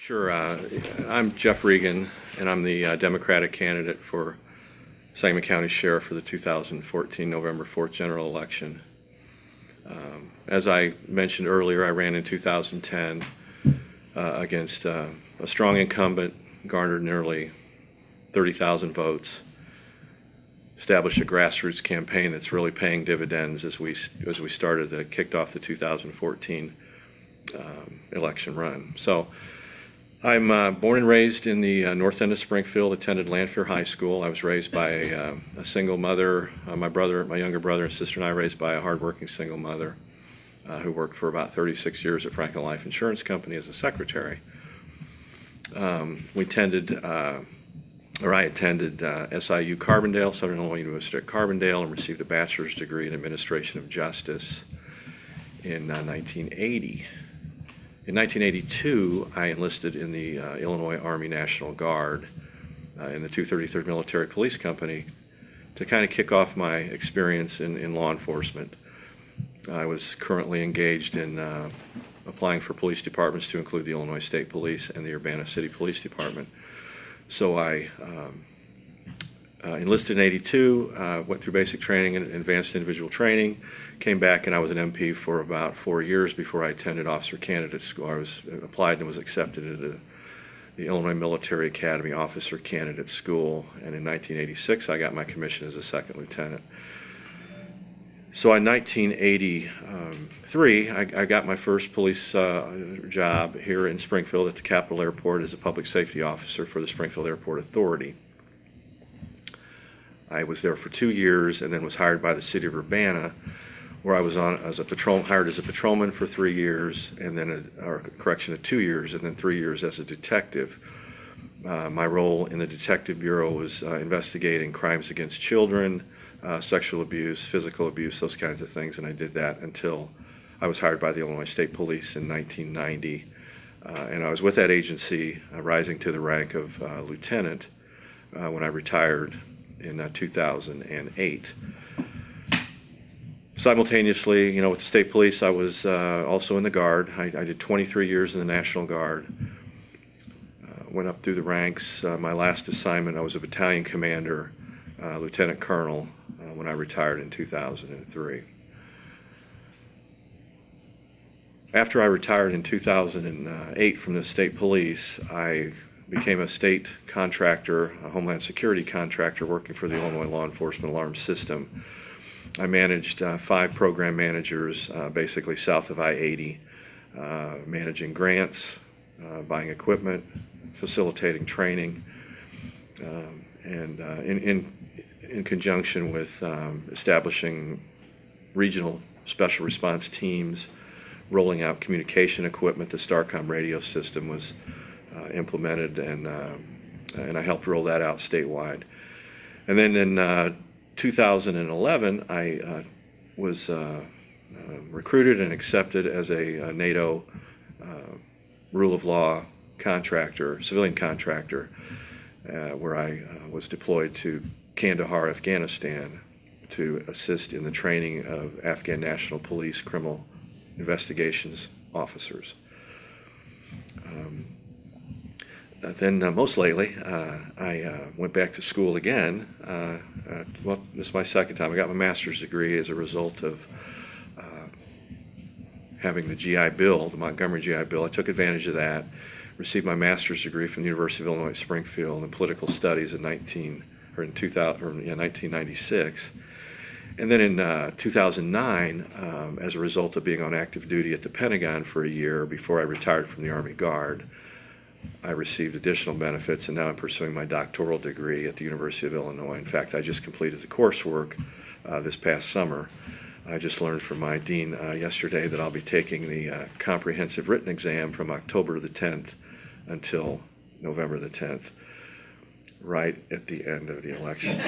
Sure. I'm Jeff Regan, and I'm the Democratic candidate for Sangamon County Sheriff for the 2014 November 4th general election. As I mentioned earlier, I ran in 2010 against a strong incumbent, garnered nearly 30,000 votes, established a grassroots campaign that's really paying dividends as we kicked off the 2014 election run. So I'm born and raised in the north end of Springfield, attended Lanphier High School. I was raised by a single mother. My younger brother and sister and I were raised by a hardworking single mother who worked for about 36 years at Franklin Life Insurance Company as a secretary. I attended SIU Carbondale, Southern Illinois University at Carbondale, and received a bachelor's degree in Administration of Justice in 1980. In 1982, I enlisted in the Illinois Army National Guard in the 233rd Military Police Company to kind of kick off my experience in law enforcement. I was currently engaged in applying for police departments to include the Illinois State Police and the Urbana City Police Department. So I enlisted in 82, went through basic training and advanced individual training, came back, and I was an MP for about 4 years before I attended officer candidate school. I was applied and was accepted into the Illinois Military Academy Officer Candidate School, and in 1986 I got my commission as a second lieutenant. So in 1983, I got my first police job here in Springfield at the Capitol Airport as a public safety officer for the Springfield Airport Authority. I was there for 2 years and then was hired by the city of Urbana, where I was hired as a patrolman for 3 years, and then 2 years, and then 3 years as a detective. My role in the Detective Bureau was investigating crimes against children, sexual abuse, physical abuse, those kinds of things, and I did that until I was hired by the Illinois State Police in 1990. And I was with that agency, rising to the rank of lieutenant when I retired in 2008. Simultaneously, with the state police, I was also in the Guard. I did 23 years in the National Guard. Went up through the ranks. My last assignment, I was a battalion commander, lieutenant colonel, when I retired in 2003. After I retired in 2008 from the state police, I became a state contractor, a Homeland Security contractor working for the Illinois Law Enforcement Alarm System. I managed 5 program managers, basically south of I-80, managing grants, buying equipment, facilitating training, and in conjunction with establishing regional special response teams, rolling out communication equipment. The Starcom radio system was implemented, and I helped roll that out statewide. And then in 2011, I was recruited and accepted as a NATO rule of law contractor, civilian contractor, where I was deployed to Kandahar, Afghanistan, to assist in the training of Afghan National Police criminal investigations officers. Then most lately, I went back to school again. Well, this is my second time. I got my master's degree as a result of having the GI Bill, the Montgomery GI Bill. I took advantage of that, received my master's degree from the University of Illinois at Springfield in political studies in 1996. And then in 2009, as a result of being on active duty at the Pentagon for a year before I retired from the Army Guard, I received additional benefits, and now I'm pursuing my doctoral degree at the University of Illinois. In fact, I just completed the coursework this past summer. I just learned from my dean yesterday that I'll be taking the comprehensive written exam from October the 10th until November the 10th, right at the end of the election.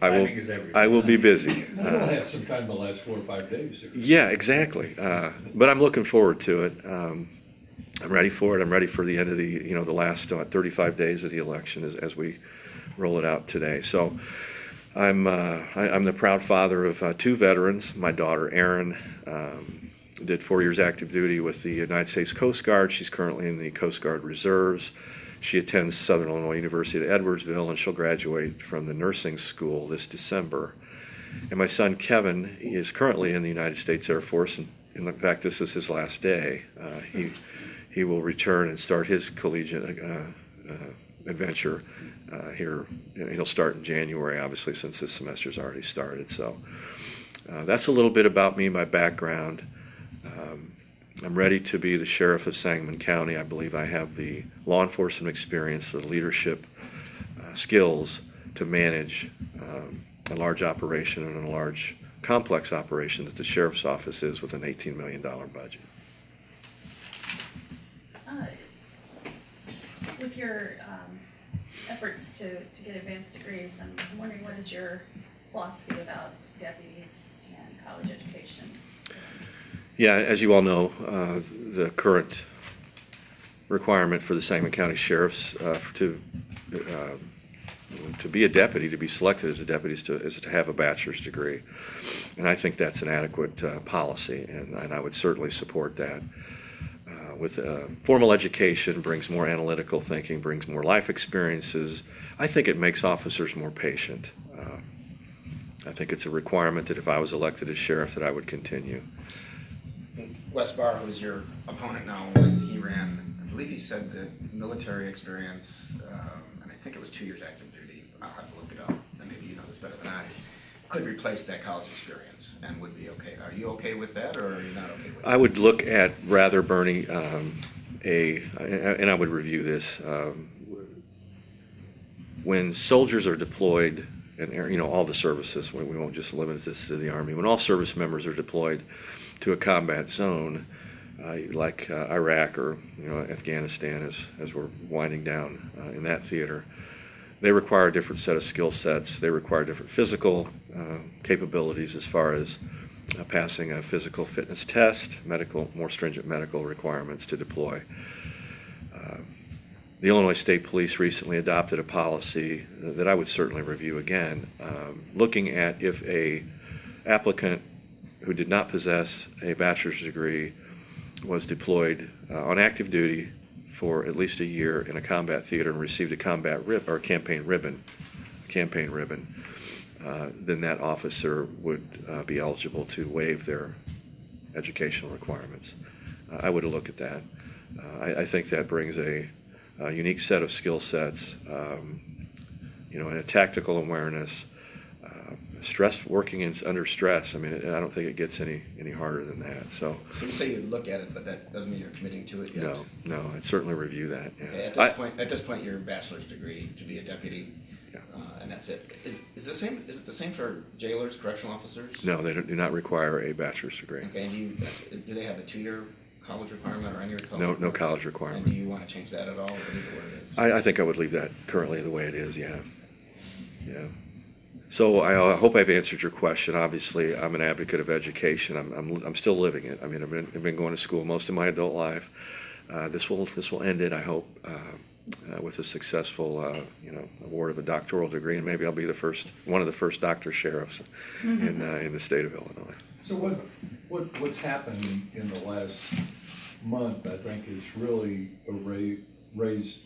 I will be busy. We'll have some time in the last 4 or 5 days. Yeah, exactly. But I'm looking forward to it. I'm ready for it. I'm ready for the end of the last 35 days of the election as we roll it out today. So I'm the proud father of 2 veterans. My daughter Erin did 4 years active duty with the United States Coast Guard. She's currently in the Coast Guard Reserves. She attends Southern Illinois University at Edwardsville, and she'll graduate from the nursing school this December. And my son Kevin is currently in the United States Air Force, and in fact, this is his last day. He will return and start his collegiate adventure here. He'll start in January, obviously, since this semester's already started. So that's a little bit about me, my background. I'm ready to be the sheriff of Sangamon County. I believe I have the law enforcement experience, the leadership skills to manage a large operation and a large complex operation that the sheriff's office is with an $18 million budget. With your efforts to get advanced degrees, I'm wondering, what is your philosophy about deputies and college education? Yeah, as you all know, the current requirement for the Sangamon County sheriffs to be a deputy, to be selected as a deputy, is to have a bachelor's degree. And I think that's an adequate policy, and I would certainly support that. With formal education brings more analytical thinking, brings more life experiences. I think it makes officers more patient. I think it's a requirement that if I was elected as sheriff that I would continue. Wes Barr, who's your opponent now, when he ran, I believe he said that military experience, and I think it was 2 years active duty, I'll have to look it up, and maybe you know this better than I, could replace that college experience and would be okay. Are you okay with that, or are you not okay with that? I would look at rather, Bernie, and I would review this, when soldiers are deployed, and all the services, we won't just limit this to the Army, when all service members are deployed to a combat zone, like Iraq or Afghanistan, as we're winding down in that theater, they require a different set of skill sets. They require different physical capabilities as far as passing a physical fitness test, more stringent medical requirements to deploy. The Illinois State Police recently adopted a policy that I would certainly review again, looking at if a applicant who did not possess a bachelor's degree was deployed on active duty for at least a year in a combat theater and received a campaign ribbon, then that officer would be eligible to waive their educational requirements. I would look at that. I think that brings a unique set of skill sets, and a tactical awareness, working under stress. I mean, I don't think it gets any harder than that. So you say you'd look at it, but that doesn't mean you're committing to it yet? No, I'd certainly review that. Yeah. Okay, at this point, your bachelor's degree to be a deputy, yeah. And that's it. Is it the same for jailers, correctional officers? No, they do not require a bachelor's degree. Okay, and do they have a 2-year college requirement or any other college? No college requirement. And do you want to change that at all, or leave it where it is? I think I would leave that currently the way it is. Yeah. So I hope I've answered your question. Obviously, I'm an advocate of education. I'm still living it. I mean, I've been going to school most of my adult life. This will end it, I hope, with a successful award of a doctoral degree, and maybe I'll be one of the first doctor sheriffs in the state of Illinois. So what's happened in the last month, I think, is really raised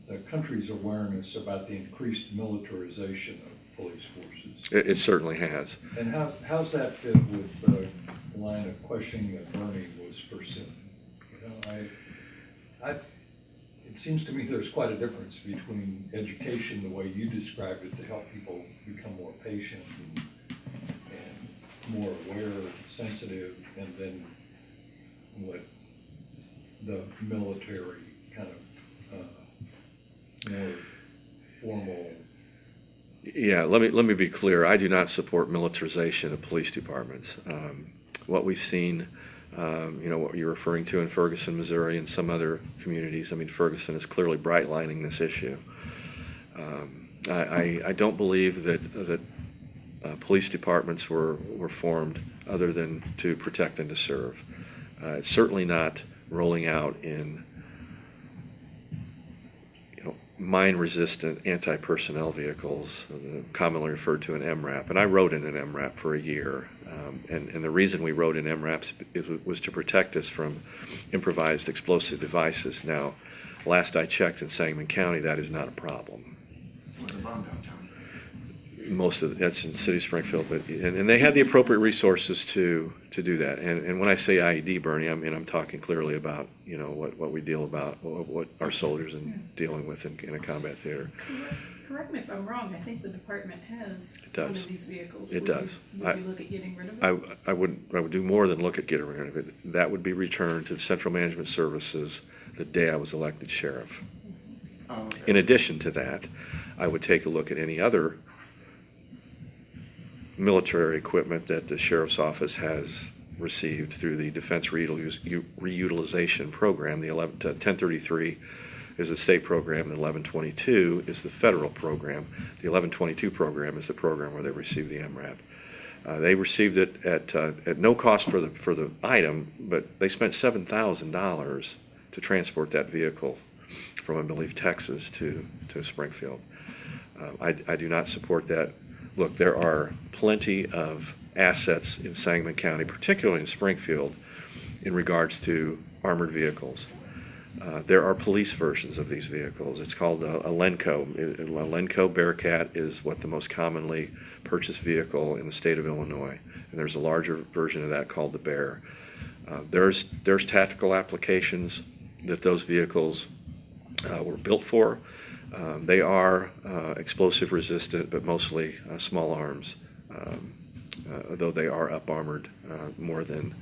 the country's awareness about the increased militarization of police forces. It certainly has. And how's that fit with the line of questioning that Bernie was pursuing? It seems to me there's quite a difference between education, the way you described it, to help people become more patient and more aware, sensitive, and then what the military kind of more formal. Yeah, let me be clear. I do not support militarization of police departments. What we've seen, what you're referring to in Ferguson, Missouri, and some other communities. I mean, Ferguson is clearly bright-lining this issue. I don't believe that police departments were formed other than to protect and to serve. It's certainly not rolling out in mine-resistant anti-personnel vehicles, commonly referred to an MRAP. And I rode in an MRAP for a year. And the reason we wrote in MRAPs was to protect us from improvised explosive devices. Now, last I checked in Sangamon County, that is not a problem. Was a bomb downtown. Most of that's in City of Springfield, but and they had the appropriate resources to do that. And when I say IED burning, I'm talking clearly about what we deal about, what our soldiers are dealing with in a combat theater. Correct me if I'm wrong, I think the department has one of these vehicles. It does. Would you look at getting rid of it? I would do more than look at getting rid of it. That would be returned to the Central Management Services the day I was elected sheriff. Oh, okay. In addition to that, I would take a look at any other military equipment that the sheriff's office has received through the Defense Reutilization Program. The 1033 is the state program, and 1122 is the federal program. The 1122 program is the program where they receive the MRAP. They received it at no cost for the item, but they spent $7,000 to transport that vehicle from, I believe, Texas to Springfield. I do not support that. Look, there are plenty of assets in Sangamon County, particularly in Springfield, in regards to armored vehicles. There are police versions of these vehicles. It's called a Lenco. A Lenco Bearcat is what the most commonly purchased vehicle in the state of Illinois, and there's a larger version of that called the Bear. There's tactical applications that those vehicles were built for. They are explosive resistant, but mostly small arms, though they are up armored more than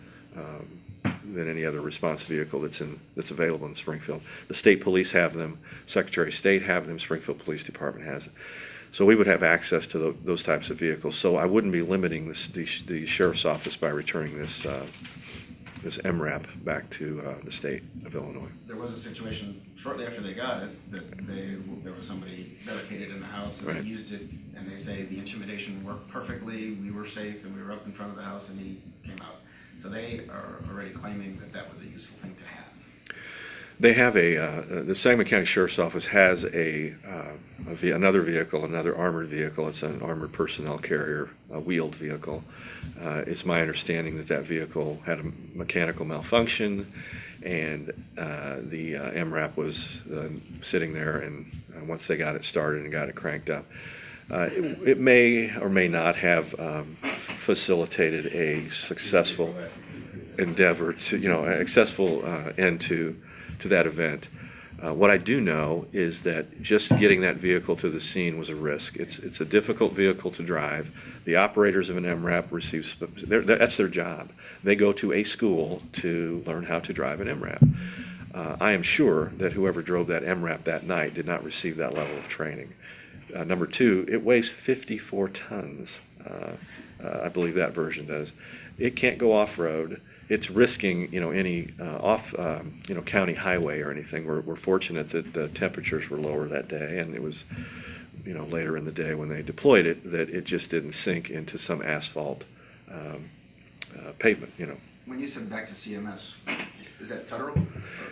any other response vehicle that's available in Springfield. The state police have them, Secretary of State have them, Springfield Police Department has it. So we would have access to those types of vehicles. So I wouldn't be limiting the sheriff's office by returning this MRAP back to the state of Illinois. There was a situation shortly after they got it that there was somebody barricaded in the house and Right. they used it, and they say the intimidation worked perfectly. We were safe and we were up in front of the house and he came out. So they are already claiming that that was a useful thing to have. They have the Sangamon County Sheriff's Office has another vehicle, another armored vehicle. It's an armored personnel carrier, a wheeled vehicle. It's my understanding that vehicle had a mechanical malfunction, and the MRAP was sitting there, and once they got it started and got it cranked up, it may or may not have facilitated a successful endeavor to, a successful end to that event. What I do know is that just getting that vehicle to the scene was a risk. It's a difficult vehicle to drive. The operators of an MRAP receive, that's their job. They go to a school to learn how to drive an MRAP. I am sure that whoever drove that MRAP that night did not receive that level of training. Number two, it weighs 54 tons. I believe that version does. It can't go off-road. It's risking, any county highway or anything. We're fortunate that the temperatures were lower that day, and it was, later in the day when they deployed it, that it just didn't sink into some asphalt pavement. When you said back to CMS, is that federal? Or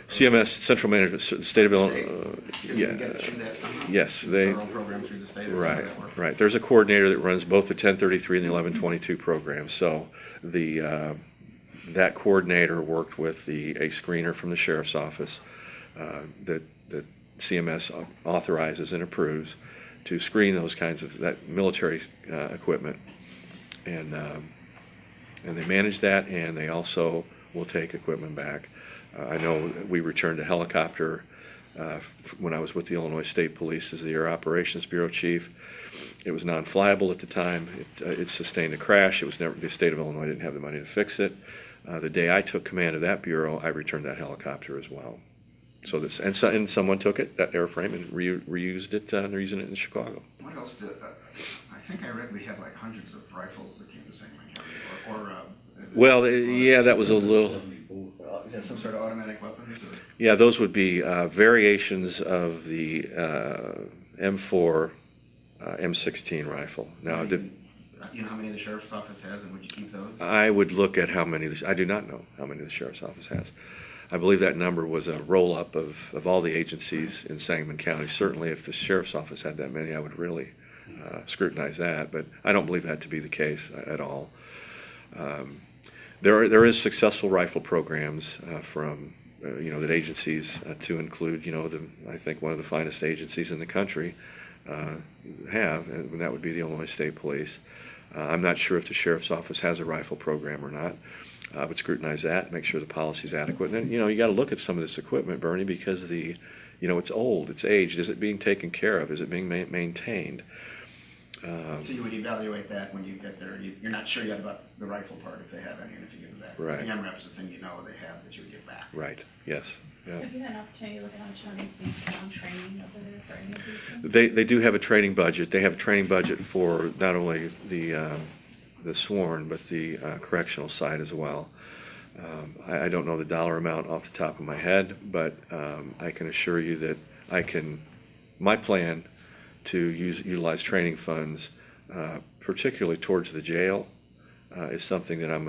CMS, Central Management, State of Illinois. You can get it through that somehow? Yes, Federal program through the state, or Right, something like that work? right. There's a coordinator that runs both the 1033 and the 1122 programs. So that coordinator worked with a screener from the sheriff's office that CMS authorizes and approves to screen those kinds of that military equipment, and they manage that, and they also will take equipment back. I know we returned a helicopter when I was with the Illinois State Police as the Air Operations Bureau Chief. It was non-flyable at the time. It sustained a crash. The state of Illinois didn't have the money to fix it. The day I took command of that bureau, I returned that helicopter as well. So and someone took it, that airframe, and reused it. They're using it in Chicago. What else I think I read we had like hundreds of rifles that came to Sangamon County, Well, that was a little. Is that some sort of automatic weapons? Or? Yeah, those would be variations of the M4, M16 rifle. Now, you know how many the sheriff's office has, and would you keep those? I would look at how many. I do not know how many the sheriff's office has. I believe that number was a roll-up of all the agencies in Sangamon County. Certainly, if the sheriff's office had that many, I would really scrutinize that. But I don't believe that to be the case at all. There is successful rifle programs from that agencies to include I think one of the finest agencies in the country have, and that would be the Illinois State Police. I'm not sure if the sheriff's office has a rifle program or not. I would scrutinize that, make sure the policy's adequate. And then, you got to look at some of this equipment, Bernie, because it's old, it's aged. Is it being taken care of? Is it being maintained? So you would evaluate that when you get there. You're not sure yet about the rifle part, if they have any, and if you give that. Right. The MRAP is the thing they have that you would give back. Right, yes. Yeah. Have you had an opportunity to look at how much money is being spent on training over there for any of these things? They do have a training budget. They have a training budget for not only the sworn, but the correctional side as well. I don't know the dollar amount off the top of my head, but I can assure you that my plan to utilize training funds, particularly towards the jail, is something that I'm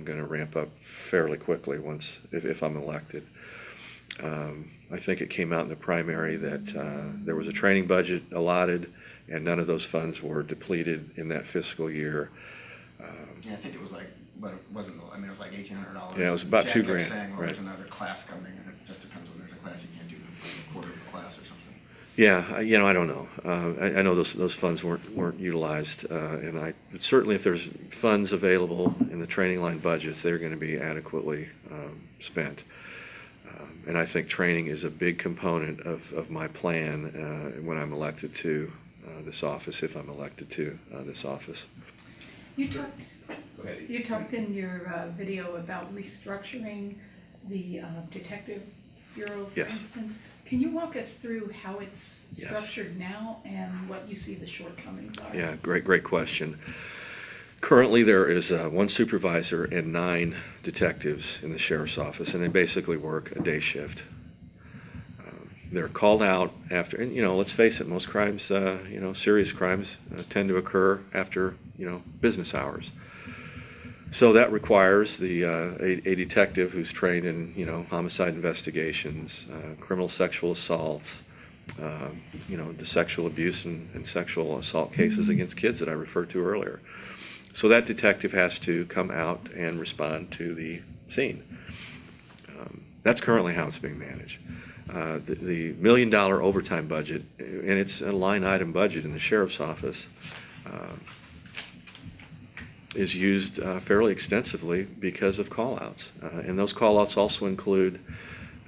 gonna ramp up fairly quickly if I'm elected. I think it came out in the primary that there was a training budget allotted, and none of those funds were depleted in that fiscal year. Yeah, I think it was but it wasn't. I mean, it was like $1,800. Yeah, it was about Jack $2 kept grand. saying, well, Right. there's another class coming, and it just depends when there's a class. You can't do a quarter of the class or something. Yeah, I don't know. I know those funds weren't utilized, and certainly if there's funds available in the training line budgets, they're going to be adequately spent. And I think training is a big component of my plan when I'm elected to this office, if I'm elected to this office. You talked in your video about restructuring the detective bureau, for Yes. instance. Can you walk us through how it's Yes. structured now and what you see the shortcomings are? Yeah, great question. Currently, there is one supervisor and 9 detectives in the sheriff's office, and they basically work a day shift. They're called out after, and let's face it, most crimes, serious crimes tend to occur after, business hours. So that requires a detective who's trained in, homicide investigations, criminal sexual assaults, the sexual abuse and sexual assault cases against kids that I referred to earlier. So that detective has to come out and respond to the scene. That's currently how it's being managed. The $1 million overtime budget, and it's a line item budget in the sheriff's office, is used fairly extensively because of call-outs. And those call-outs also include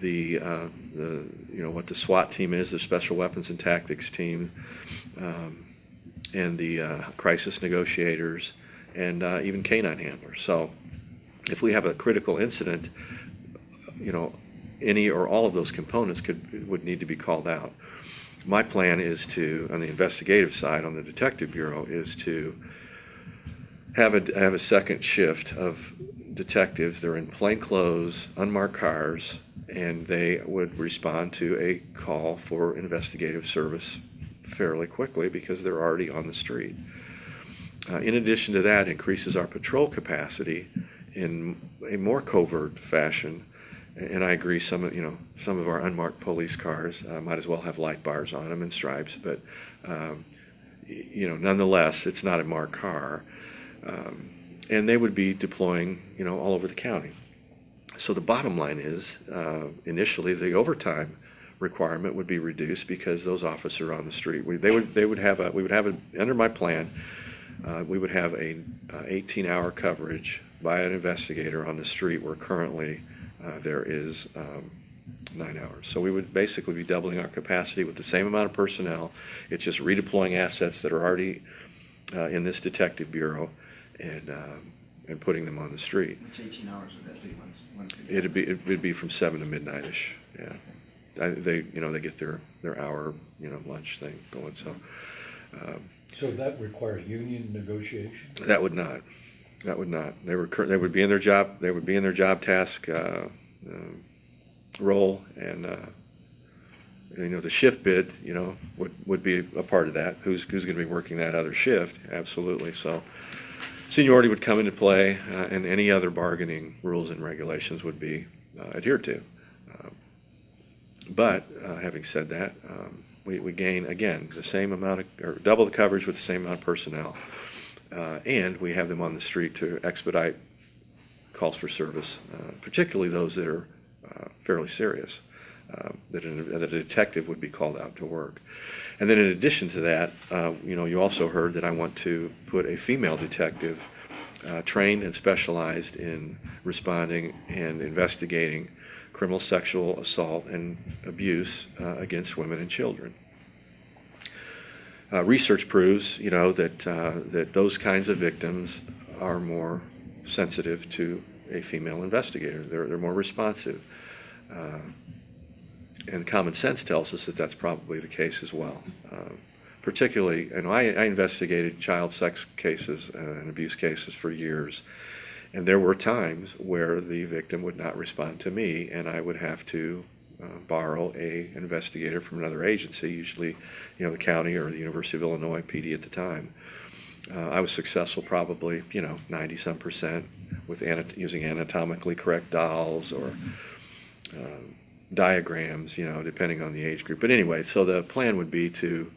what the SWAT team is, the Special Weapons and Tactics team, and the crisis negotiators, and even canine handlers. So if we have a critical incident, any or all of those components would need to be called out. My plan is to, on the investigative side, on the detective bureau, is to have a second shift of detectives. They're in plain clothes, unmarked cars, and they would respond to a call for investigative service fairly quickly because they're already on the street. In addition to that, increases our patrol capacity in a more covert fashion. And I agree, some of our unmarked police cars might as well have light bars on them and stripes, but nonetheless, it's not a marked car, and they would be deploying, all over the county. So the bottom line is, initially, the overtime requirement would be reduced because those officers are on the street. Under my plan, we would have a 18-hour coverage by an investigator on the street where currently there is 9 hours. So we would basically be doubling our capacity with the same amount of personnel. It's just redeploying assets that are already in this detective bureau and putting them on the street. Which 18 hours would that be? It'd be from 7 to midnight-ish. Yeah, they get their hour lunch thing going. So that require union negotiation? That would not. They would be in their job. They would be in their job task role, and the shift bid, would be a part of that. Who's going to be working that other shift? Absolutely. So seniority would come into play, and any other bargaining rules and regulations would be adhered to. But having said that, we gain again the same amount or double the coverage with the same amount of personnel. and we have them on the street to expedite calls for service, particularly those that are fairly serious, that a detective would be called out to work. And then in addition to that, you also heard that I want to put a female detective trained and specialized in responding and investigating criminal sexual assault and abuse against women and children. Research proves, that those kinds of victims are more sensitive to a female investigator. They're more responsive. And common sense tells us that that's probably the case as well. Particularly, I investigated child sex cases and abuse cases for years, and there were times where the victim would not respond to me, and I would have to borrow an investigator from another agency, usually, the county or the University of Illinois PD at the time. I was successful probably, 90-some% with using anatomically correct dolls or diagrams, depending on the age group. But anyway, so the plan would be to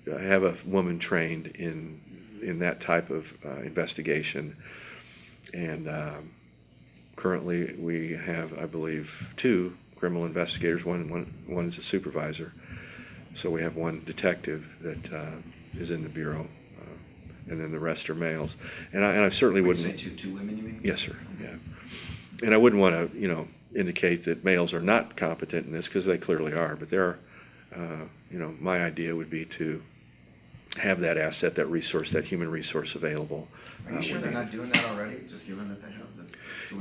have a woman trained in that type of investigation. And currently we have, I believe, 2 criminal investigators. One is a supervisor. So we have 1 detective that is in the bureau, and then the rest are males. And I certainly wouldn't. You say two women, you mean? Yes, sir. Yeah. And I wouldn't want to, indicate that males are not competent in this, because they clearly are. But there are, my idea would be to have that asset, that resource, that human resource available. Are you sure they're not doing that already, just given that they have the two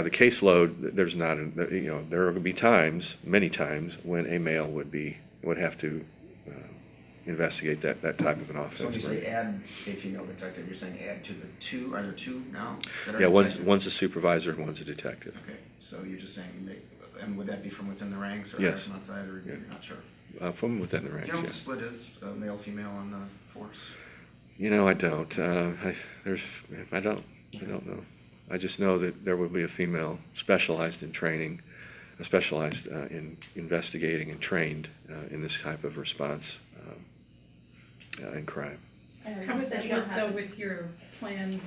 the caseload, there's not, there are going to be times, many times, when a male would have to investigate that type of an offense. So when you say add a female detective, you're saying add to the 2, are there 2 now? That are Yeah, detectives? one's a supervisor and one's a detective. Okay, so you're just saying, and would that be from within the ranks, or Yes. from outside, or you're not sure? From within the Do ranks, you know what yeah. the split is, male, female on the force? I don't. I don't know. I just know that there will be a female specialized in training, specialized in investigating and trained in this type of response in crime. How would that work though with your plan?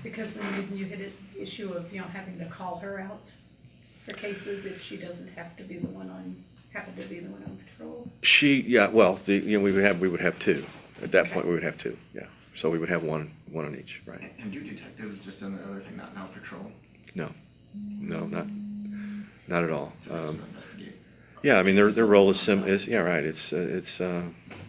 Because then you hit an issue of, having to call her out for cases if she doesn't happen to be the one on patrol. We would have 2. At that Okay. point, we would have 2. Yeah. So we would have one on each, right? And do detectives, just on the other thing, not now patrol? No, not at all. To just investigate? Yeah, I mean their role is right. It's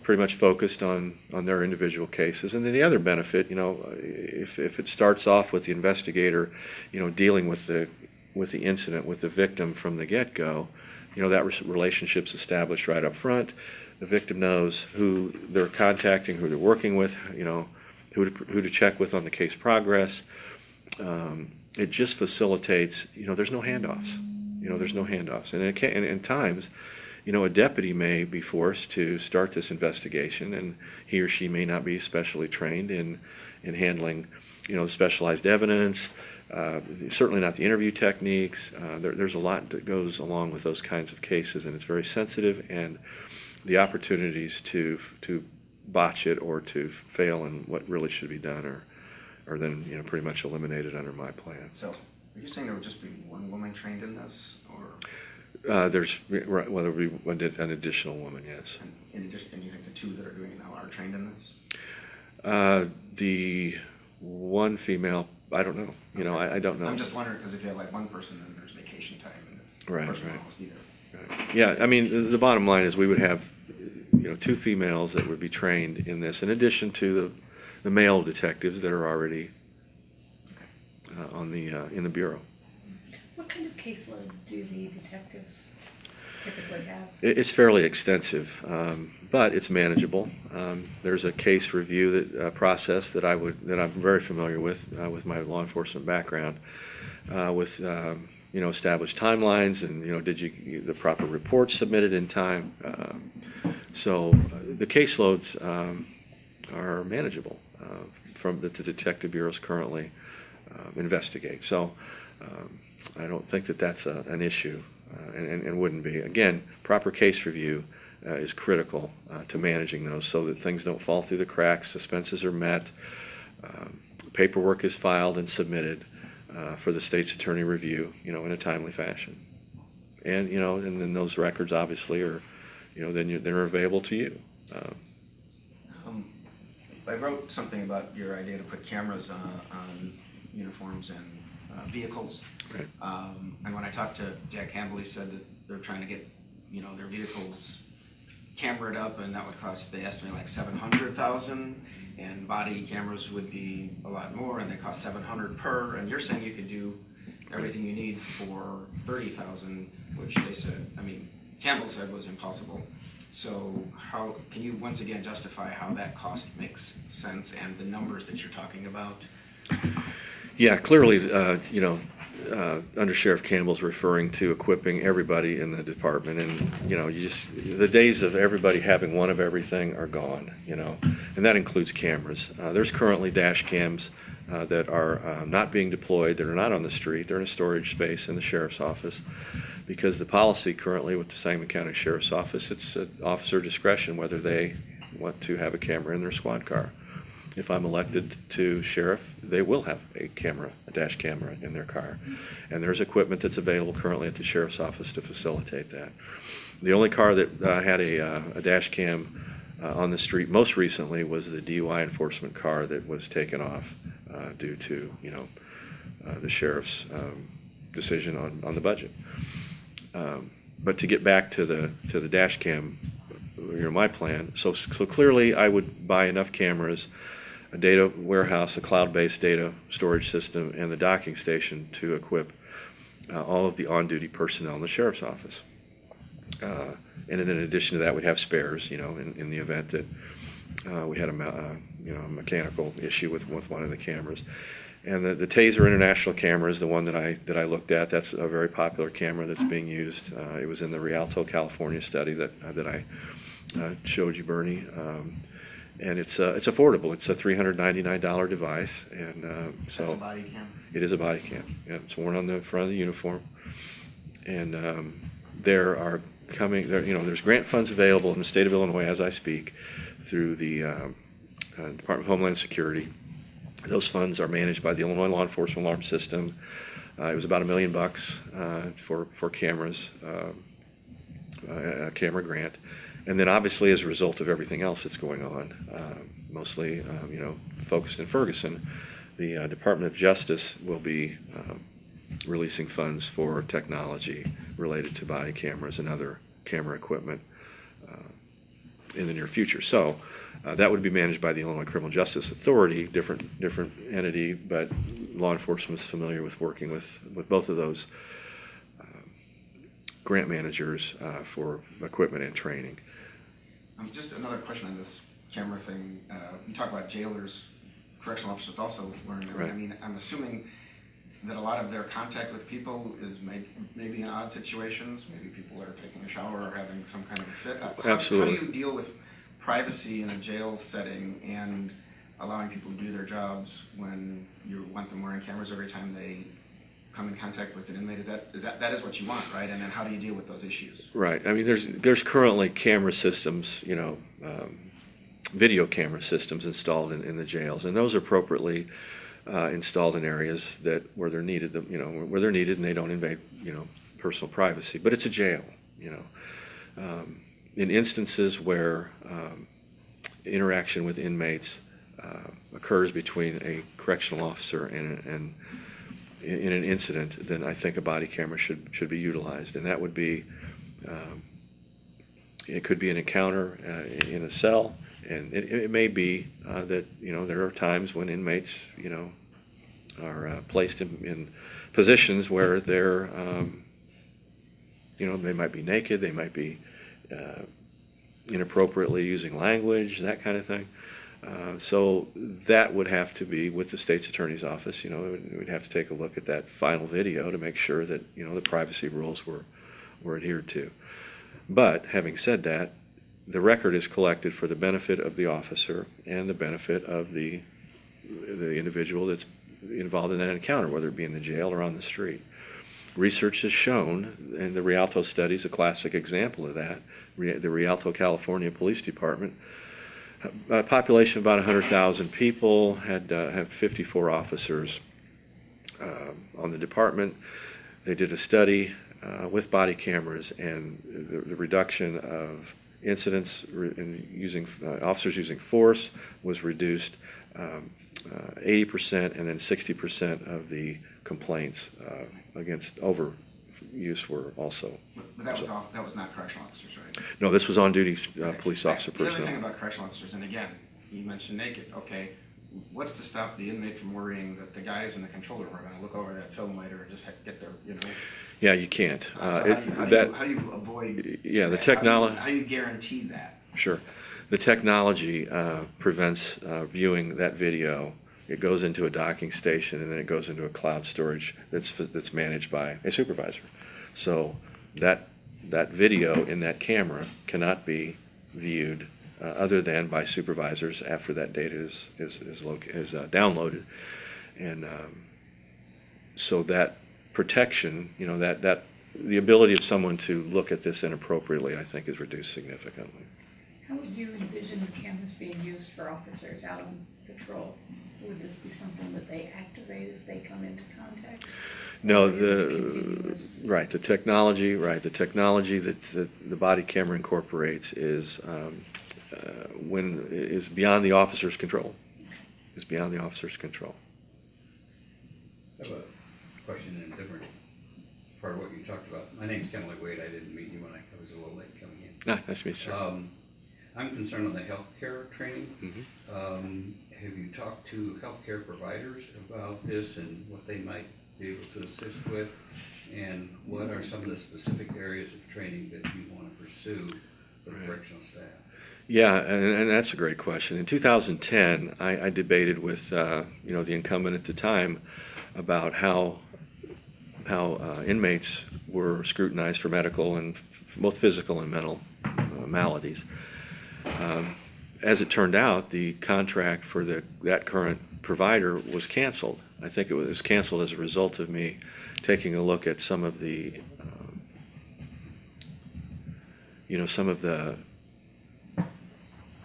pretty much focused on their individual cases, and then the other benefit, if it starts off with the investigator, dealing with the incident with the victim from the get-go, that relationship's established right up front. The victim knows who they're contacting, who they're working with, who to check with on the case progress. It just facilitates. There's no handoffs. And in times, a deputy may be forced to start this investigation, and he or she may not be specially trained in handling, specialized evidence. Certainly not the interview techniques. There's a lot that goes along with those kinds of cases, and it's very sensitive, and the opportunities to botch it or to fail in what really should be done are then pretty much eliminated under my plan. So, are you saying there would just be 1 woman trained in this, or? There's there would be an additional woman, yes. And in addition, and you think the 2 that are doing it now are trained in this? The 1 female, I don't know. Okay. I don't know. I'm just wondering, because if you have 1 person, then there's vacation time, and the Right, person right. won't be there. Right. Yeah, I mean the bottom line is we would have 2 females that would be trained in this, in addition to the male detectives that are already in the bureau. What kind of caseload do the detectives typically have? It's fairly extensive, but it's manageable. There's a case review process that I'm very familiar with my law enforcement background, with established timelines and did you get the proper reports submitted in time. So the caseloads are manageable from the detective bureaus currently investigate. So I don't think that that's an issue, and wouldn't be. Again, proper case review is critical to managing those so that things don't fall through the cracks, expenses are met, paperwork is filed and submitted for the state's attorney review, in a timely fashion. And, and then those records obviously are, then they're available to you. I wrote something about your idea to put cameras on uniforms and vehicles. Right. And when I talked to Jack Campbell, he said that they're trying to get, their vehicles cameraed up, and that would cost, they estimate, like $700,000, and body cameras would be a lot more, and they cost $700 per. And you're saying you could do everything you need for $30,000, which they said, Campbell said was impossible. So how can you once again justify how that cost makes sense and the numbers that you're talking about? Yeah, clearly, Under Sheriff Campbell's referring to equipping everybody in the department, and the days of everybody having one of everything are gone. And that includes cameras. There's currently dash cams that are not being deployed, that are not on the street. They're in a storage space in the sheriff's office, because the policy currently with the Sangamon County Sheriff's Office, it's at officer discretion whether they want to have a camera in their squad car. If I'm elected to sheriff, they will have a dash camera in their car. And there's equipment that's available currently at the sheriff's office to facilitate that. The only car that had a dash cam on the street most recently was the DUI enforcement car that was taken off due to the sheriff's decision on the budget. But to get back to the dash cam, my plan. So clearly, I would buy enough cameras, a data warehouse, a cloud-based data storage system, and the docking station to equip all of the on-duty personnel in the sheriff's office. And then in addition to that, we'd have spares, in the event that we had a mechanical issue with one of the cameras. And the Taser International camera is the one that I looked at. That's a very popular camera that's being used. It was in the Rialto, California study that I showed you, Bernie. And it's affordable. It's a $399 device, and so That's a body cam? It is a body cam. Yeah, it's worn on the front of the uniform. And there's grant funds available in the state of Illinois as I speak through the Department of Homeland Security. Those funds are managed by the Illinois Law Enforcement Alarm System. It was about $1 million for cameras, a camera grant. And then obviously as a result of everything else that's going on, mostly focused in Ferguson, the Department of Justice will be releasing funds for technology related to body cameras and other camera equipment in the near future. So that would be managed by the Illinois Criminal Justice Authority, different entity, but law enforcement is familiar with working with both of those grant managers for equipment and training. Just another question on this camera thing. You talk about jailers, correctional officers also wearing them. Right. I'm assuming that a lot of their contact with people is maybe in odd situations. Maybe people are taking a shower or having some kind of a fit. Absolutely. How do you deal with privacy in a jail setting and allowing people to do their jobs when you want them wearing cameras every time they come in contact with an inmate? That is what you want, right? And then how do you deal with those issues? Right. There's currently camera systems, video camera systems installed in the jails, and those are appropriately installed in areas where they're needed. Where they're needed, and they don't invade personal privacy. But it's a jail. In instances where interaction with inmates occurs between a correctional officer and in an incident, then I think a body camera should be utilized, and that would be it could be an encounter in a cell, and it may be that there are times when inmates are placed in positions where they're they might be naked, they might be inappropriately using language, that kind of thing. So that would have to be with the state's attorney's office. We'd have to take a look at that final video to make sure that the privacy rules were adhered to. But having said that, the record is collected for the benefit of the officer and the benefit of the individual that's involved in that encounter, whether it be in the jail or on the street. research has shown, and the Rialto study is a classic example of that, the Rialto, California Police Department, a population of about 100,000 people, had 54 officers on the department. They did a study with body cameras, and the reduction of incidents in using officers using force was reduced 80%, and then 60% of the complaints against overuse were also. But that was not correctional officers, right? No, this was on-duty Okay. police officer The other personnel. thing about correctional officers, and again, you mentioned naked, okay, what's to stop the inmate from worrying that the guys in the control room are gonna look over that film later and just get their, you know? Yeah, you can't. So how do you avoid Yeah, the that? technology. How do you guarantee that? Sure. The technology prevents viewing that video. It goes into a docking station, and then it goes into a cloud storage that's managed by a supervisor. So that video in that camera cannot be viewed other than by supervisors after that data is downloaded. And so that protection, you know, that the ability of someone to look at this inappropriately, I think, is reduced significantly. How would you envision the cameras being used for officers out on patrol? Would this be something that they activate if they come into contact? No, Or is it continuous? the technology that the body camera incorporates is beyond the officer's control. Is beyond the officer's control. I have a question in a different part of what you talked about. My name's Kenley Wade. I didn't meet you when I was a little late coming in. Nice to meet you, sir. I'm concerned on the healthcare training. Mhm. Have you talked to healthcare providers about this and what they might be able to assist with? And what are some of the specific areas of training that you want to pursue for the correctional staff? Yeah, and that's a great question. In 2010, I debated with the incumbent at the time about how inmates were scrutinized for medical and both physical and mental maladies. As it turned out, the contract for that current provider was canceled. I think it was canceled as a result of me taking a look at some of the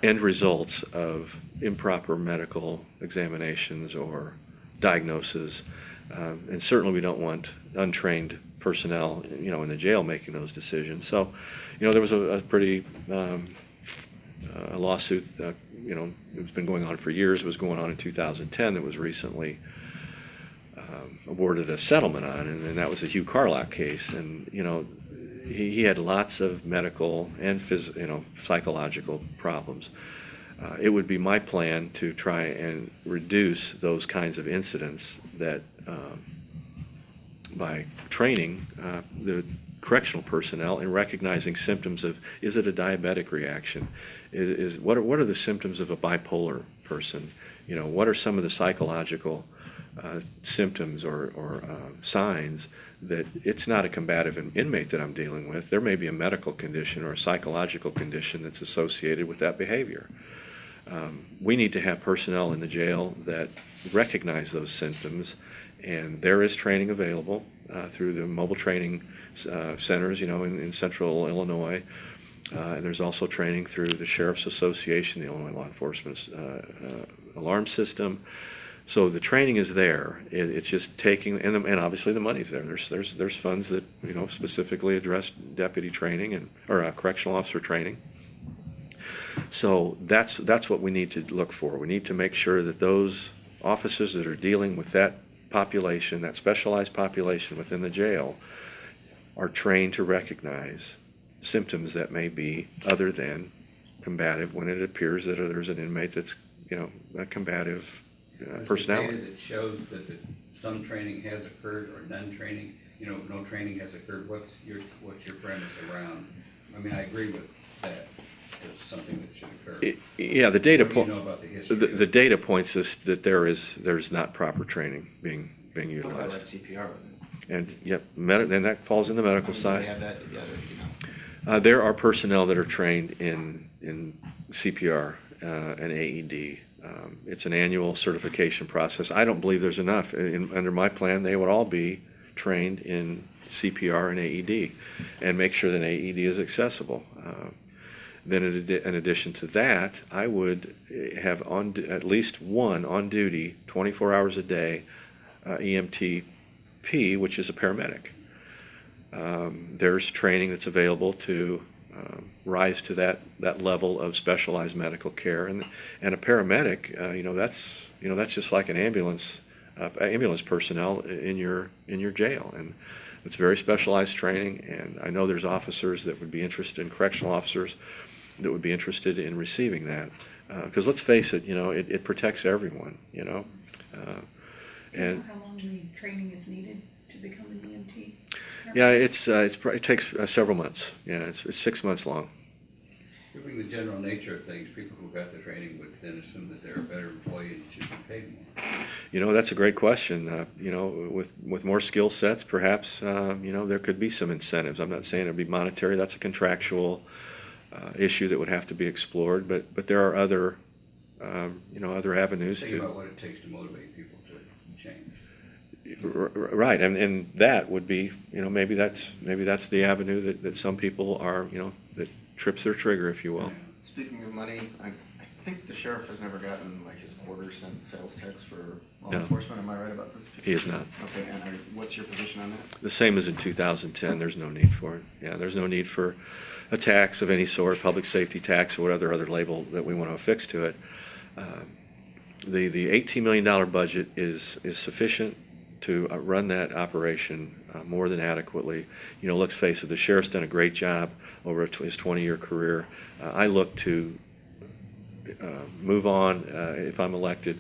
end results of improper medical examinations or diagnoses, and certainly we don't want untrained personnel, in the jail making those decisions. So, there was a pretty a lawsuit that, it's been going on for years. It was going on in 2010. That was recently awarded a settlement on, and that was the Hugh Carlock case. And he had lots of medical and psychological problems. It would be my plan to try and reduce those kinds of incidents that by training the correctional personnel in recognizing symptoms of, is it a diabetic reaction? What are the symptoms of a bipolar person? What are some of the psychological symptoms or signs that it's not a combative inmate that I'm dealing with? There may be a medical condition or a psychological condition that's associated with that behavior. We need to have personnel in the jail that recognize those symptoms, and there is training available through the mobile training centers, in central Illinois. And there's also training through the Sheriff's Association, the Illinois Law Enforcement Alarm System. So the training is there. It's just taking, and obviously the money's there. There's funds that specifically address deputy training or correctional officer training. So that's what we need to look for. We need to make sure that those officers that are dealing with that population, that specialized population within the jail, are trained to recognize symptoms that may be other than combative when it appears that there's an inmate that's a combative personality. Is the data that shows that some training has occurred or none training, no training has occurred? What's your premise around? I mean, I agree with that as something that should occur. Yeah, the data What do you know about the history? the data points us that there's not proper training being What about utilized. like CPR? And yep, and that falls in the medical They side. have that together, There are personnel that are trained in CPR and AED. It's an annual certification process. I don't believe there's enough. Under my plan, they would all be trained in CPR and AED, and make sure that an AED is accessible. Then in addition to that, I would have at least one on duty 24 hours a day EMTP, which is a paramedic. There's training that's available to rise to that level of specialized medical care, and a paramedic, that's just like an ambulance personnel in your jail, and it's very specialized training. And I know there's officers that would be interested, correctional officers that would be interested in receiving that, because let's face it, it protects everyone, Do you know how long the training is needed to become an EMT? Yeah, it takes several months. Yeah, it's 6 months long. Given the general nature of things, people who got the training would then assume that they're a better employee and should be paid more. That's a great question. With more skill sets, perhaps, there could be some incentives. I'm not saying it would be monetary. That's a contractual issue that would have to be explored. But there are other avenues Think to. about what it takes to motivate people to change. Right, and that would be, maybe that's the avenue that some people are, that trips their trigger, if you will. Speaking of money, I think the sheriff has never gotten like his quarter cent sales tax for law No. enforcement. Am I right about this? He is not. Okay, and what's your position on that? The same as in 2010. There's no need for it. Yeah, there's no need for a tax of any sort, public safety tax or whatever other label that we want to affix to it. The $18 million budget is sufficient to run that operation more than adequately. Let's face it, the sheriff's done a great job over his 20-year career. I look to move on if I'm elected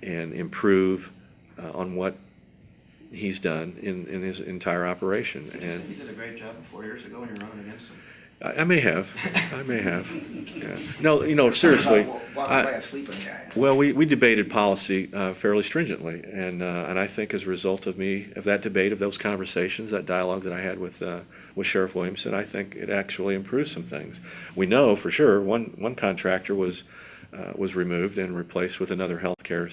and improve on what he's done in his entire operation. Did you say he did a great job 4 years ago when you were running against him? I may have. Yeah. No, seriously. Walking by a sleeping guy. Well, we debated policy fairly stringently, and I think as a result of that debate, of those conversations, that dialogue that I had with Sheriff Williamson, I think it actually improved some things. We know for sure one contractor was removed and replaced with another healthcare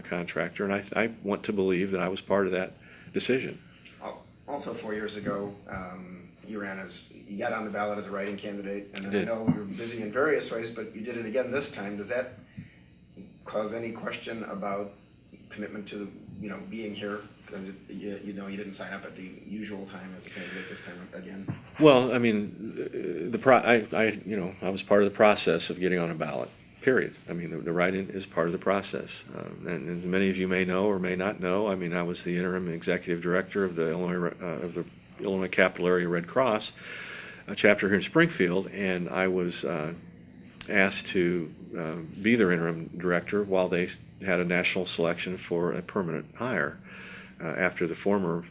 contractor, and I want to believe that I was part of that decision. Also, 4 years ago, you got on the ballot as a write-in candidate, and then Did. I know we were busy in various ways, but you did it again this time. Does that cause any question about commitment to being here? Because you didn't sign up at the usual time as a candidate this time again. Well, I mean, I was part of the process of getting on a ballot. Period. I mean, the write-in is part of the process, and as many of you may know or may not know, I mean, I was the interim executive director of the Illinois Capital Area Red Cross chapter here in Springfield, and I was asked to be their interim director while they had a national selection for a permanent hire after the former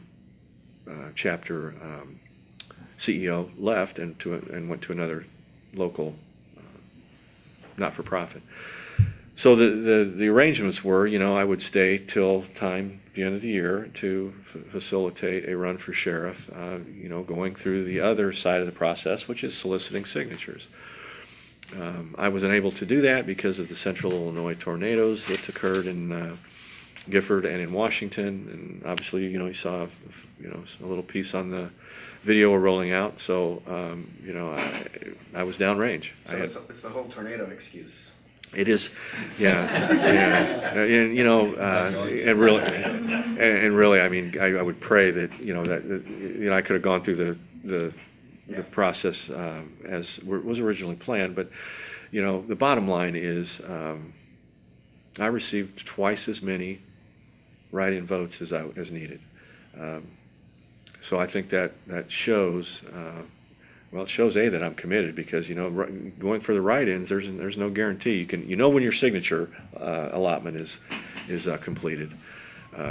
chapter CEO left and went to another local not-for-profit. So the arrangements were, I would stay till the end of the year to facilitate a run for sheriff, going through the other side of the process, which is soliciting signatures. I was unable to do that because of the Central Illinois tornadoes that occurred in Gifford and in Washington, and obviously, you saw, a little piece on the video we're rolling out. So, I was downrange. So it's the whole tornado excuse. It is, yeah, and really, I mean, I would pray that I could have gone through the process as was originally planned, but the bottom line is I received twice as many write-in votes as needed. So I think that shows. It shows that I'm committed, because going for the write-ins, there's no guarantee. You can when your signature allotment is completed.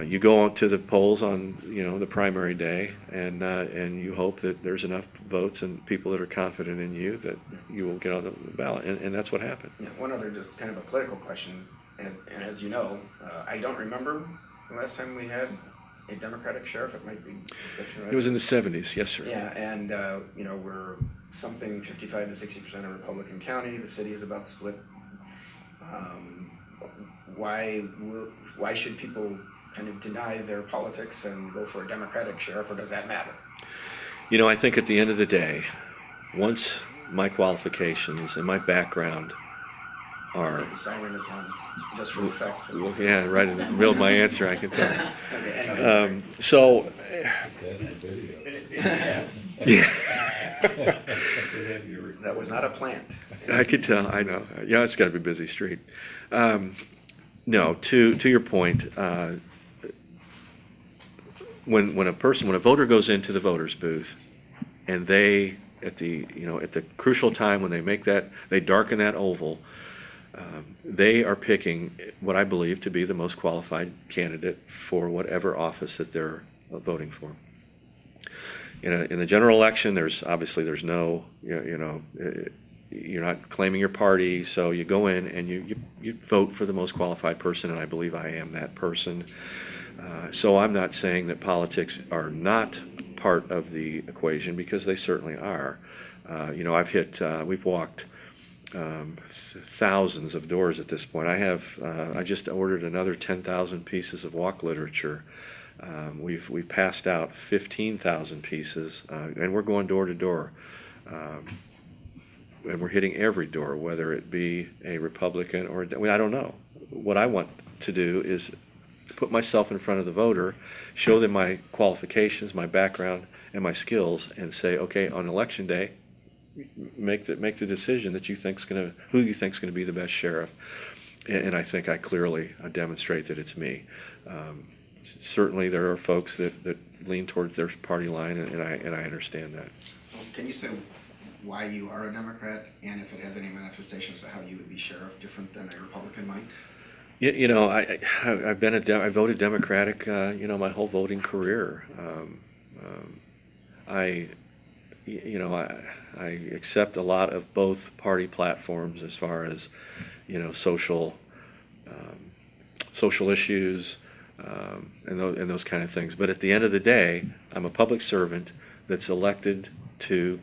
You go to the polls on the primary day, and you hope that there's enough votes and people that are confident in you that you will get on the ballot, and that's what happened. Yeah, one other just kind of a political question, and as you know, I don't remember the last time we had a Democratic sheriff. It might be discussion, right? It was in the 70s, yes, sir. Yeah, and we're something 55 to 60% a Republican county. The city is about split. Why should people kind of deny their politics and go for a Democratic sheriff, or does that matter? You know, I think at the end of the day, once my qualifications and my background I are, think the siren is on just for effect. well, yeah, right in the middle of my answer, I can tell. Okay, anyway, So, That's the video. that was not a plant. I could tell. I know. Yeah, it's got to be a busy street. No, to your point, when a voter goes into the voters booth, and they at the crucial time when they darken that oval, they are picking what I believe to be the most qualified candidate for whatever office that they're voting for. In a general election, there's no, you're not claiming your party, so you go in and you vote for the most qualified person, and I believe I am that person. So I'm not saying that politics are not part of the equation, because they certainly are. We've walked thousands of doors at this point. I just ordered another 10,000 pieces of walk literature. We've passed out 15,000 pieces, and we're going door to door. And we're hitting every door, whether it be a Republican or I don't know. What I want to do is put myself in front of the voter, show them my qualifications, my background, and my skills, and say, okay, on election day, make the decision that who you think's going to be the best sheriff. And I think I clearly demonstrate that it's me. Certainly, there are folks that lean towards their party line, and I understand that. Well, can you say why you are a Democrat, and if it has any manifestations of how you would be sheriff different than a Republican might? I voted Democratic, my whole voting career. I accept a lot of both party platforms as far as, social issues, and those kind of things. But at the end of the day, I'm a public servant that's elected to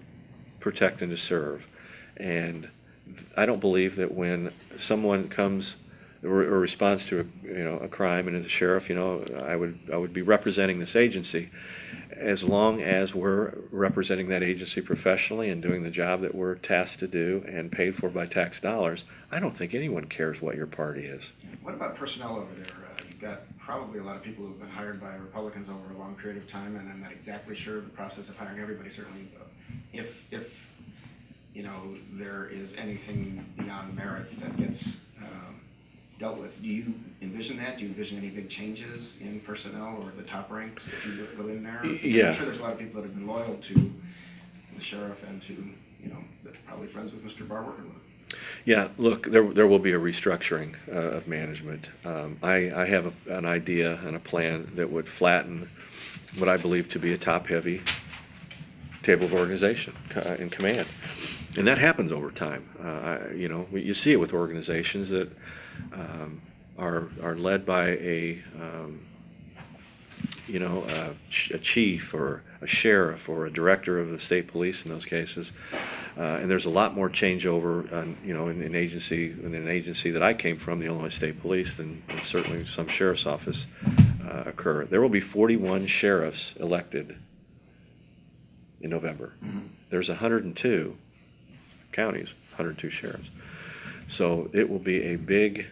protect and to serve. And I don't believe that when someone comes or responds to a crime, and as a sheriff, I would be representing this agency, as long as we're representing that agency professionally and doing the job that we're tasked to do and paid for by tax dollars. I don't think anyone cares what your party is. What about personnel over there? You've got probably a lot of people who've been hired by Republicans over a long period of time, and I'm not exactly sure the process of hiring everybody, certainly. If there is anything beyond merit that gets dealt with, do you envision that? Do you envision any big changes in personnel or the top ranks if you go in there? Yeah. I'm sure there's a lot of people that have been loyal to the sheriff and to, that are probably friends with Mr. Barr working with him. Yeah, look, there will be a restructuring of management. I have an idea and a plan that would flatten what I believe to be a top-heavy table of organization and command. And that happens over time. You see it with organizations that are led by a chief or a sheriff or a director of the state police in those cases. And there's a lot more changeover, in an agency that I came from, the Illinois State Police, than certainly some sheriff's office occur. There will be 41 sheriffs elected in November. Mm-hmm. There's 102 counties, 102 sheriffs. So it will be a big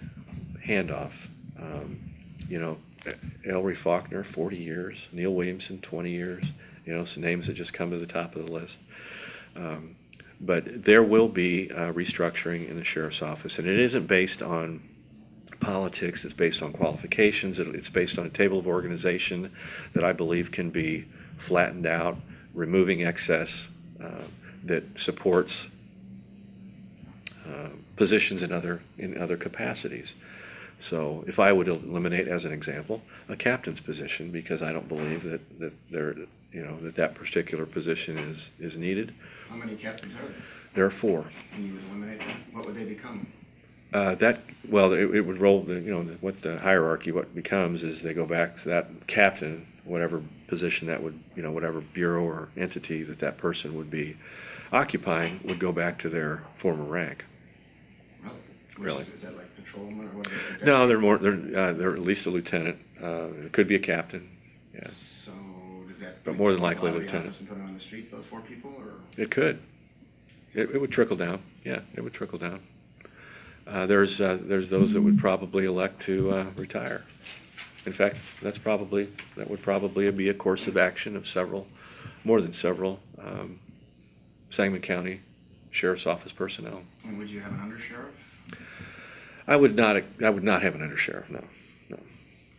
handoff. Ellery Faulkner, 40 years. Neil Williamson, 20 years. Some names that just come to the top of the list. But there will be restructuring in the sheriff's office, and it isn't based on politics. It's based on qualifications. It's based on a table of organization that I believe can be flattened out, removing excess that supports positions in other capacities. So if I would eliminate, as an example, a captain's position, because I don't believe that particular position is needed. How many captains are there? There are 4. And you would eliminate them? What would they become? It would roll. What the hierarchy becomes is they go back to that captain, whatever position that would, whatever bureau or entity that person would be occupying, would go back to their former rank. Really? Really? Is that like patrolman or what? No, they're more. They're at least a lieutenant. It could be a captain, yeah. So does that? But more than go likely out of the lieutenant. office and put them on the street, those 4 people, or? It could. It would trickle down. Yeah, it would trickle down. There's those that would probably elect to retire. In fact, that would probably be a course of action of more than several Sangamon County Sheriff's Office personnel. And would you have an undersheriff? I would not have an undersheriff. No.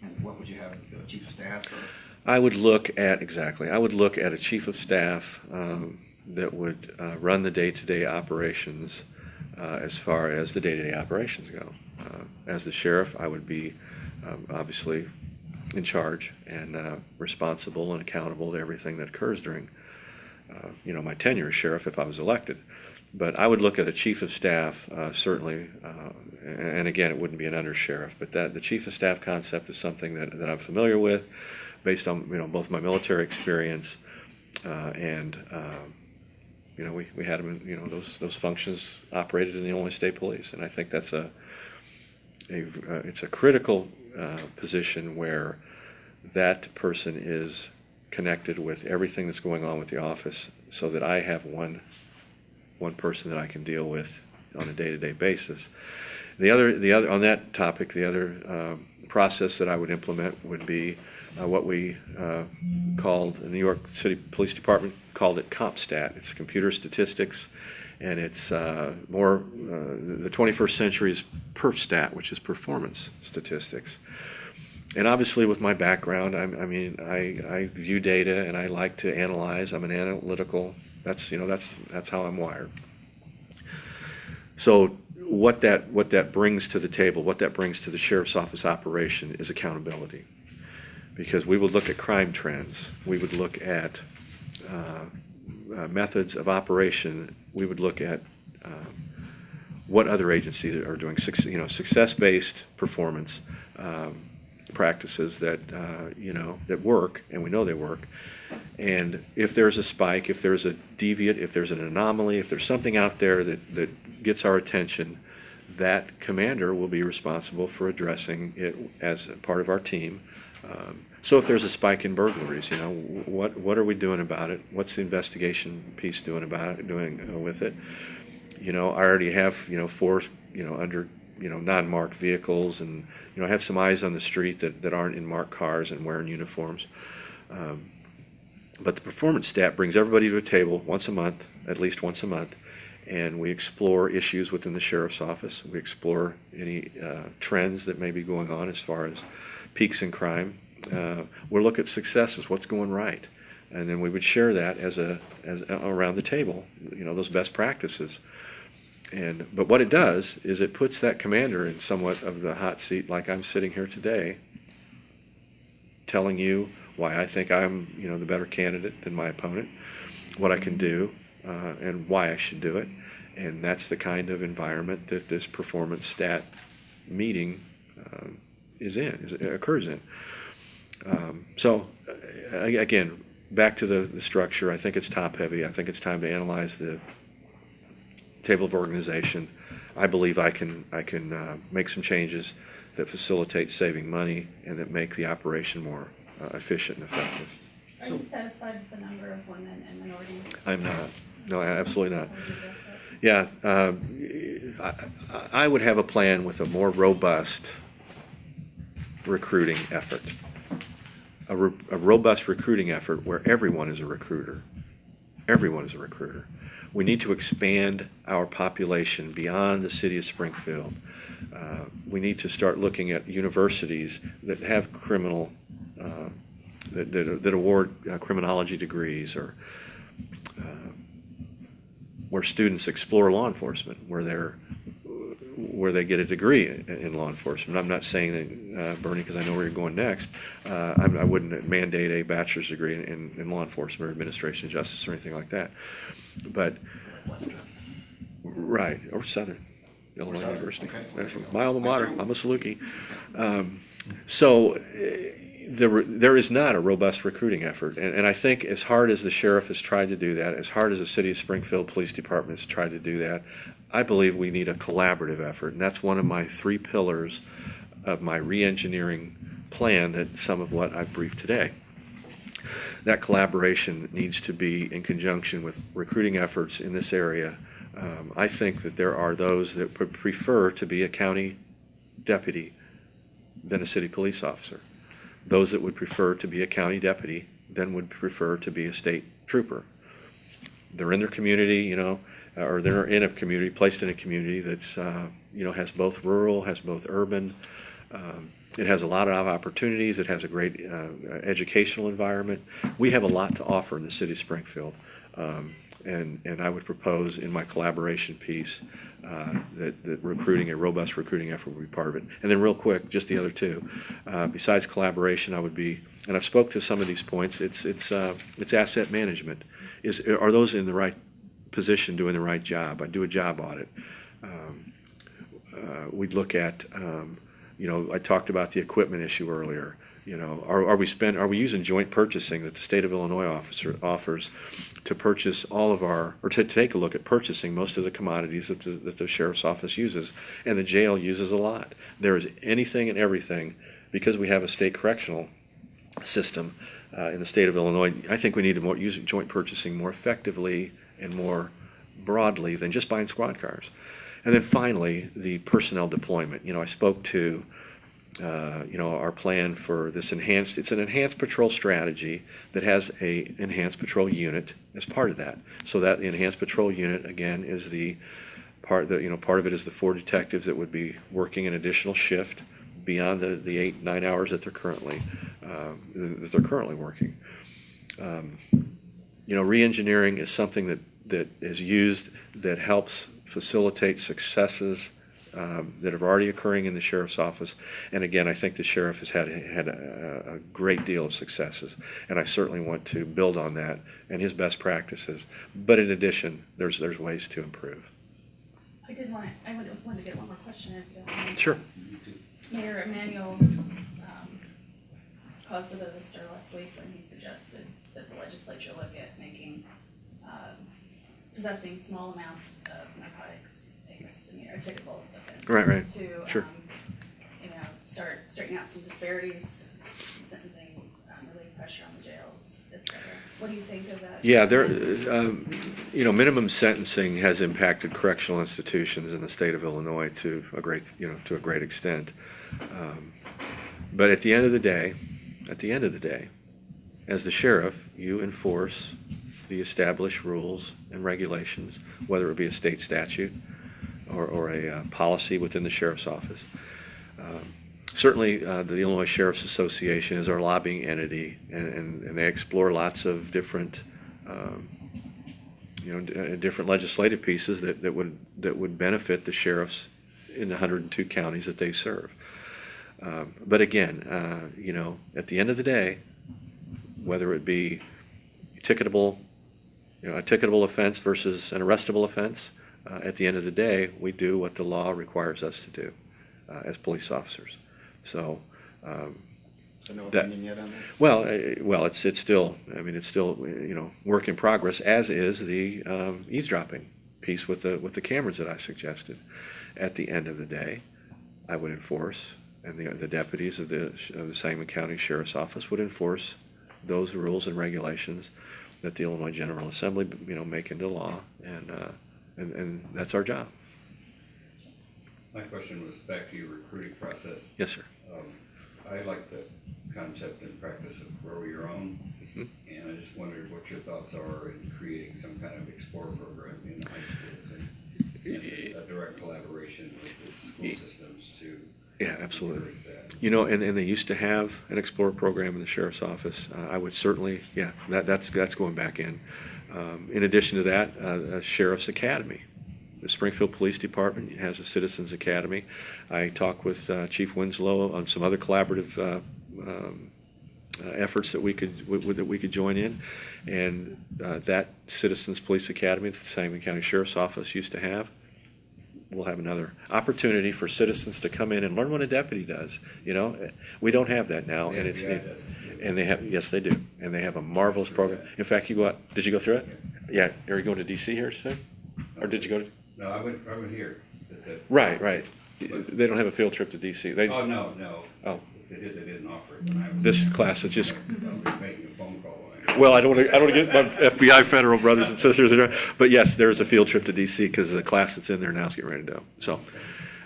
And what would you have, a chief of staff, or? I would look at a chief of staff that would run the day-to-day operations as far as the day-to-day operations go. As the sheriff, I would be obviously in charge and responsible and accountable to everything that occurs during my tenure as sheriff if I was elected. But I would look at a chief of staff, certainly, and again, it wouldn't be an undersheriff, but the chief of staff concept is something that I'm familiar with, based on both my military experience and we had them in those functions operated in the Illinois State Police, and I think that's it's a critical position where that person is connected with everything that's going on with the office, so that I have one person that I can deal with on a day-to-day basis. The other on that topic, the other process that I would implement would be what we called, the New York City Police Department called it CompStat. It's computer statistics, and it's more, the 21st century is PerfStat, which is performance statistics. And obviously with my background, I view data and I like to analyze. I'm an analytical, that's how I'm wired. So what that brings to the table, what that brings to the sheriff's office operation is accountability. Because we would look at crime trends, we would look at methods of operation, we would look at what other agencies are doing, success-based performance practices that that work, and we know they work. And if there's a spike, if there's a deviate, if there's an anomaly, if there's something out there that gets our attention, that commander will be responsible for addressing it as a part of our team. So if there's a spike in burglaries, what are we doing about it? What's the investigation piece doing with it? I already have 4 under non-marked vehicles, and I have some eyes on the street that aren't in marked cars and wearing uniforms. But the performance stat brings everybody to a table once a month, at least once a month, and we explore issues within the sheriff's office. We explore any trends that may be going on as far as peaks in crime. We'll look at successes, what's going right, and then we would share that as around the table, those best practices. But what it does is it puts that commander in somewhat of the hot seat, like I'm sitting here today, telling you why I think I'm the better candidate than my opponent, what I can do, and why I should do it. And that's the kind of environment that this performance stat meeting occurs in. So again, back to the structure, I think it's top heavy. I think it's time to analyze the table of organization. I believe I can make some changes that facilitate saving money and that make the operation more efficient and effective. Are you satisfied with the number of women and minorities? I'm not. No, absolutely not. How would you address that? Yeah, I would have a plan with a more robust recruiting effort. A robust recruiting effort where everyone is a recruiter. Everyone is a recruiter. We need to expand our population beyond the city of Springfield. We need to start looking at universities that have criminal, that award criminology degrees, or where students explore law enforcement, where they get a degree in law enforcement. I'm not saying that, Bernie, because I know where you're going next, I wouldn't mandate a bachelor's degree in law enforcement or administration of justice or anything like that. But Western. right, or Southern Illinois Southern, University. okay. That's my alma mater. I'm a Saluki. So there is not a robust recruiting effort, and I think as hard as the sheriff has tried to do that, as hard as the city of Springfield Police Department has tried to do that, I believe we need a collaborative effort, and that's one of my 3 pillars of my re-engineering plan that some of what I've briefed today. That collaboration needs to be in conjunction with recruiting efforts in this area. I think that there are those that would prefer to be a county deputy than a city police officer. Those that would prefer to be a county deputy then would prefer to be a state trooper. They're in their community, or they're in a community, placed in a community that's, has both rural, has both urban. It has a lot of opportunities. It has a great educational environment. We have a lot to offer in the city of Springfield. And I would propose in my collaboration piece that a robust recruiting effort would be part of it. And then real quick, just the other two. Besides collaboration, I would be, and I've spoke to some of these points, it's asset management. Are those in the right position doing the right job? I do a job audit. We'd look at, I talked about the equipment issue earlier. Are we using joint purchasing that the state of Illinois offers to purchase all of our, or to take a look at purchasing most of the commodities that the sheriff's office uses, and the jail uses a lot. There is anything and everything, because we have a state correctional system in the state of Illinois. I think we need to use joint purchasing more effectively and more broadly than just buying squad cars. And then finally, the personnel deployment. I spoke to our plan for this it's an enhanced patrol strategy that has a enhanced patrol unit as part of that. So that enhanced patrol unit, again, is the part that, part of it is the 4 detectives that would be working an additional shift beyond the 8-9 hours that they're currently working. Re-engineering is something that is used that helps facilitate successes that are already occurring in the sheriff's office. And again, I think the sheriff has had a great deal of successes, and I certainly want to build on that and his best practices. But in addition, there's ways to improve. I want to get one more question if you don't mind. Sure. Mayor Emanuel caused a bit of a stir last week when he suggested that the legislature look at making possessing small amounts of narcotics a misdemeanor, a ticketable offense. Right. To Sure. Start straightening out some disparities in sentencing, relieve pressure on the jails, etc. What do you think of that? Yeah, minimum sentencing has impacted correctional institutions in the state of Illinois to a great extent. But at the end of the day, as the sheriff, you enforce the established rules and regulations, whether it be a state statute or a policy within the sheriff's office. Certainly, the Illinois Sheriff's Association is our lobbying entity, and they explore lots of different, different legislative pieces that would benefit the sheriffs in the 102 counties that they serve. But again, at the end of the day, whether it be a ticketable offense versus an arrestable offense, at the end of the day, we do what the law requires us to do as police officers. So, So no opinion yet on that? well, it's still work in progress, as is the eavesdropping piece with the cameras that I suggested. At the end of the day, I would enforce, and the deputies of the Sangamon County Sheriff's Office would enforce those rules and regulations that the Illinois General Assembly make into law, and that's our job. My question was back to your recruiting process. Yes, sir. I like the concept and practice of grow your own, and I just wondered what your thoughts are in creating some kind of Explorer program in high schools and a direct collaboration with the school systems to Yeah, absolutely. encourage that. And they used to have an Explorer program in the sheriff's office. I would certainly, that's going back in. In addition to that, a sheriff's academy. The Springfield Police Department has a Citizens Academy. I talked with Chief Winslow on some other collaborative efforts that we could join in, and that Citizens Police Academy that the Sangamon County Sheriff's Office used to have. We'll have another opportunity for citizens to come in and learn what a deputy does. We don't have that now, and yes, they do, and they have a marvelous program. In fact, did you go through it? Yeah. Are you going to DC here soon, or did you go to? No, I went here. Right. They don't have a field trip to DC. No. Oh. If they did, they didn't offer when I was. This class is just, I'll be making a phone call. well, I don't want to get my FBI federal brothers and sisters, but yes, there's a field trip to DC because the class that's in there now is getting ready to go. So,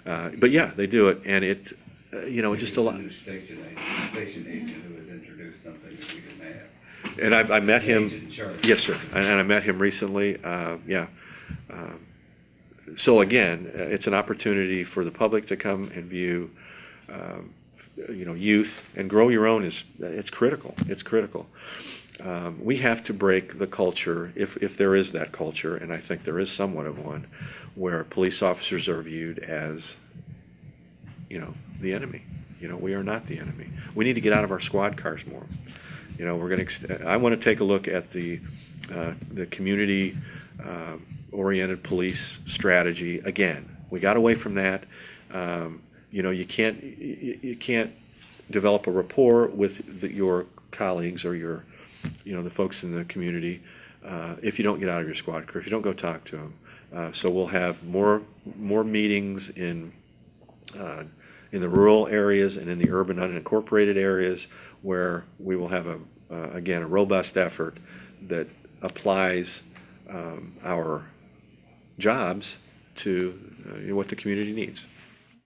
but yeah, they do it, and it, just a lot. New station agent who has introduced something that we didn't have. And I met him. Agent in charge. Yes, sir. And I met him recently. Yeah. So again, it's an opportunity for the public to come and view, youth, and grow your own it's critical. It's critical. We have to break the culture, if there is that culture, and I think there is somewhat of one, where police officers are viewed as, the enemy. We are not the enemy. We need to get out of our squad cars more. I want to take a look at the community oriented police strategy again. We got away from that. You can't develop a rapport with your colleagues or your the folks in the community if you don't get out of your squad car, if you don't go talk to them. So we'll have more meetings in the rural areas and in the urban unincorporated areas, where we will have a robust effort that applies our jobs to what the community needs.